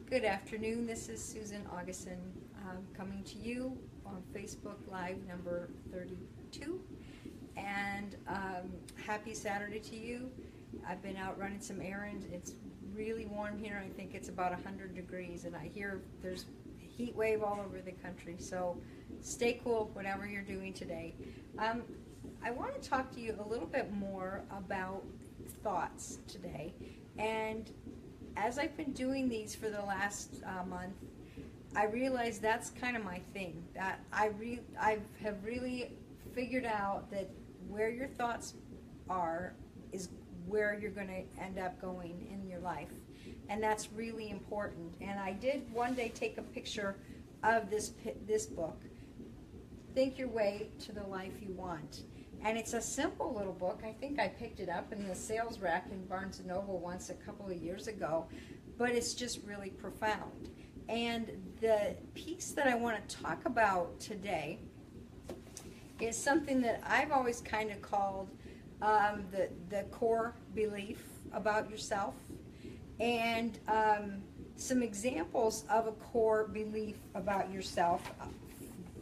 Good afternoon. This is Susan Augustin coming to you on Facebook Live number 32. And happy Saturday to you. I've been out running some errands. It's really warm here. I think it's about 100 degrees, and I hear there's a heat wave all over the country. So stay cool, whatever you're doing today. I want to talk to you a little bit more about thoughts today. And as I've been doing these for the last month, I realize that's kind of my thing. That I have really figured out that where your thoughts are is where you're going to end up going in your life, and that's really important. And I did one day take a picture of this book, Think Your Way to the Life You Want. And it's a simple little book. I think I picked it up in the sales rack in Barnes & Noble once a couple of years ago, but it's just really profound. And the piece that I want to talk about today is something that I've always kind of called the core belief about yourself, and some examples of a core belief about yourself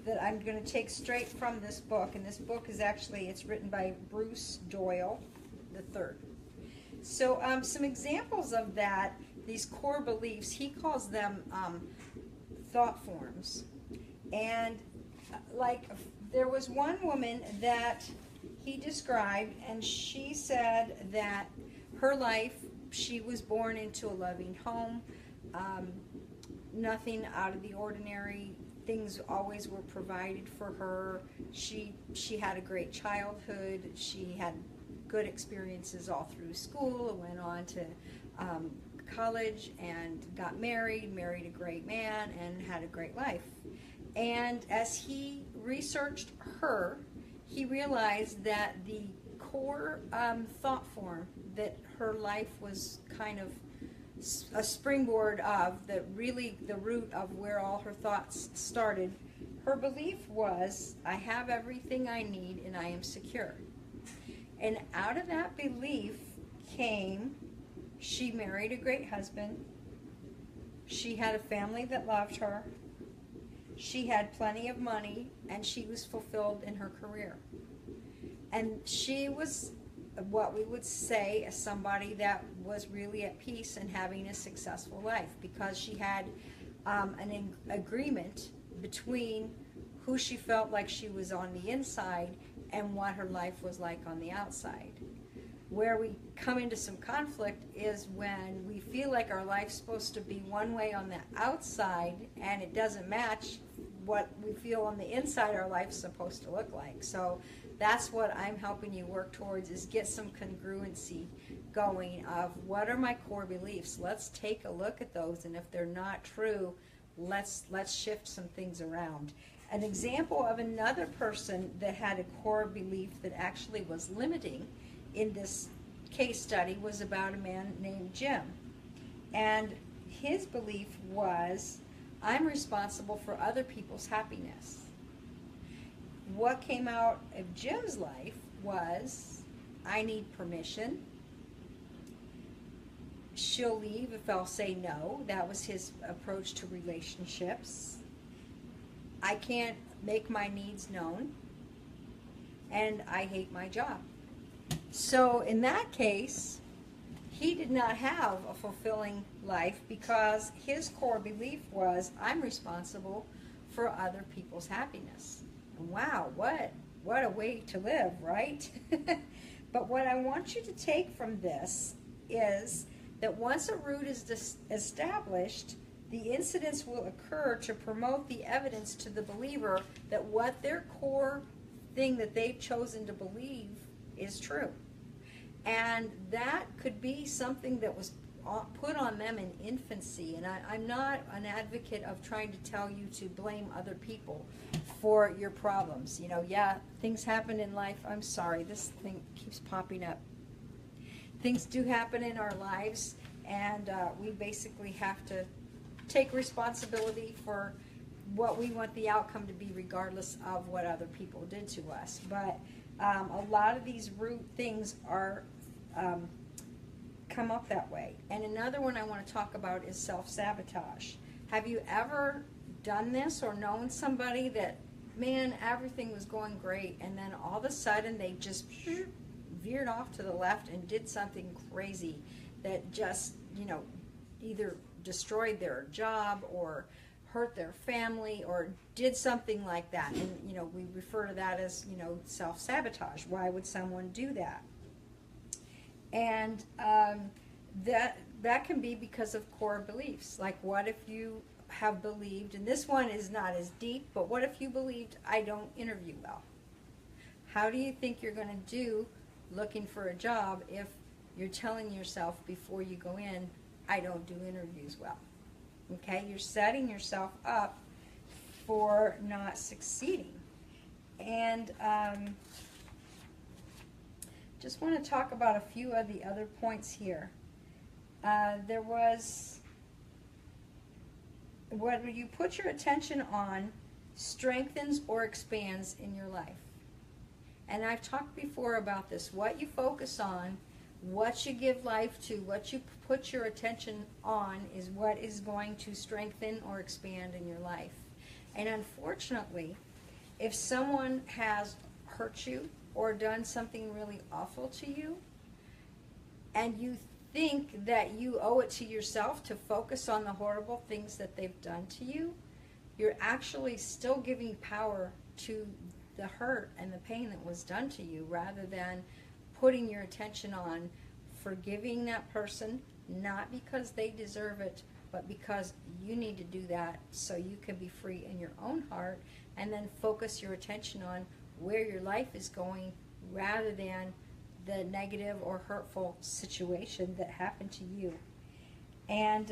that I'm going to take straight from this book. And this book is actually, it's written by Bruce Doyle III. So some examples of that, these core beliefs, he calls them thought forms. And like, there was one woman that he described, and she said that her life, she was born into a loving home, nothing out of the ordinary. Things always were provided for her. She had a great childhood. She had good experiences all through school, and went on to college and got married a great man, and had a great life. And as he researched her, he realized that the core thought form that her life was kind of a springboard of, that really the root of where all her thoughts started, her belief was, I have everything I need and I am secure. And out of that belief came, she married a great husband, she had a family that loved her, she had plenty of money, and she was fulfilled in her career. And she was what we would say as somebody that was really at peace and having a successful life, because she had an agreement between who she felt like she was on the inside and what her life was like on the outside. Where we come into some conflict is when we feel like our life's supposed to be one way on the outside and it doesn't match what we feel on the inside our life's supposed to look like. So that's what I'm helping you work towards, is get some congruency going of what are my core beliefs. Let's take a look at those, and if they're not true, let's shift some things around. An example of another person that had a core belief that actually was limiting in this case study was about a man named Jim. And his belief was, I'm responsible for other people's happiness. What came out of Jim's life was, I need permission. She'll leave if I'll say no. That was his approach to relationships. I can't make my needs known. And I hate my job. So in that case, he did not have a fulfilling life because his core belief was, I'm responsible for other people's happiness. Wow, what a way to live, right? But what I want you to take from this is that once a root is established, the incidents will occur to promote the evidence to the believer that what their core thing that they've chosen to believe is true. And that could be something that was put on them in infancy. And I'm not an advocate of trying to tell you to blame other people for your problems. You know, yeah, things happen in life. I'm sorry, this thing keeps popping up. Things do happen in our lives, and we basically have to take responsibility for what we want the outcome to be, regardless of what other people did to us. But a lot of these root things are come up that way. And another one I want to talk about is self-sabotage. Have you ever done this or known somebody that, man, everything was going great, and then all of a sudden they just veered off to the left and did something crazy that just, either destroyed their job or hurt their family or did something like that? And, we refer to that as, self-sabotage. Why would someone do that? And that can be because of core beliefs. Like, what if you have believed, and this one is not as deep, but what if you believed, I don't interview well? How do you think you're going to do looking for a job if you're telling yourself before you go in, I don't do interviews well? Okay, you're setting yourself up for not succeeding. And just want to talk about a few of the other points here. There was, what you put your attention on strengthens or expands in your life. And I've talked before about this. What you focus on, what you give life to, what you put your attention on is what is going to strengthen or expand in your life. And unfortunately, if someone has hurt you or done something really awful to you, and you think that you owe it to yourself to focus on the horrible things that they've done to you, you're actually still giving power to the hurt and the pain that was done to you, rather than putting your attention on forgiving that person, not because they deserve it, but because you need to do that so you can be free in your own heart, and then focus your attention on where your life is going rather than the negative or hurtful situation that happened to you. And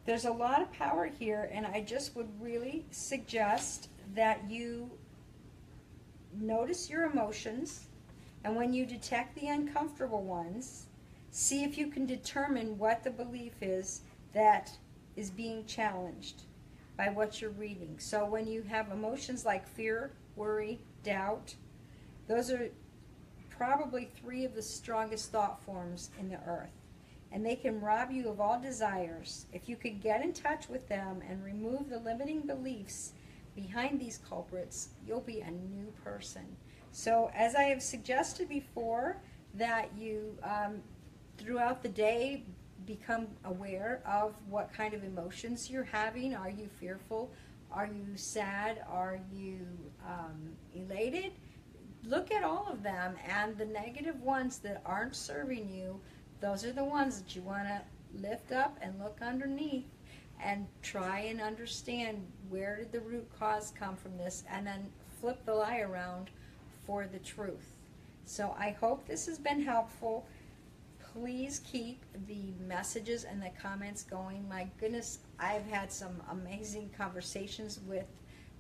there's a lot of power here, and I just would really suggest that you notice your emotions, and when you detect the uncomfortable ones, see if you can determine what the belief is that is being challenged by what you're reading. So when you have emotions like fear, worry, doubt, those are probably 3 of the strongest thought forms in the earth. And they can rob you of all desires. If you could get in touch with them and remove the limiting beliefs behind these culprits, you'll be a new person. So as I have suggested before, that you throughout the day become aware of what kind of emotions you're having. Are you fearful? Are you sad? Are you elated? Look at all of them, and the negative ones that aren't serving you, those are the ones that you want to lift up and look underneath and try and understand, where did the root cause come from this, and then flip the lie around for the truth. So I hope this has been helpful. Please keep the messages and the comments going. My goodness, I've had some amazing conversations with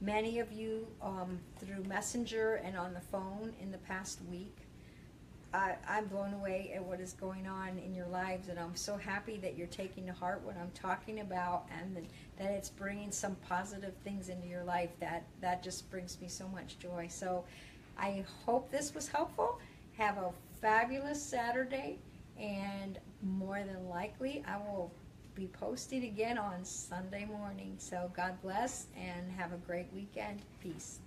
many of you through Messenger and on the phone in the past week. I'm blown away at what is going on in your lives, and I'm so happy that you're taking to heart what I'm talking about, and that it's bringing some positive things into your life. That just brings me so much joy. So I hope this was helpful. Have a fabulous Saturday, and more than likely I will be posting again on Sunday morning. So God bless, and have a great weekend. Peace.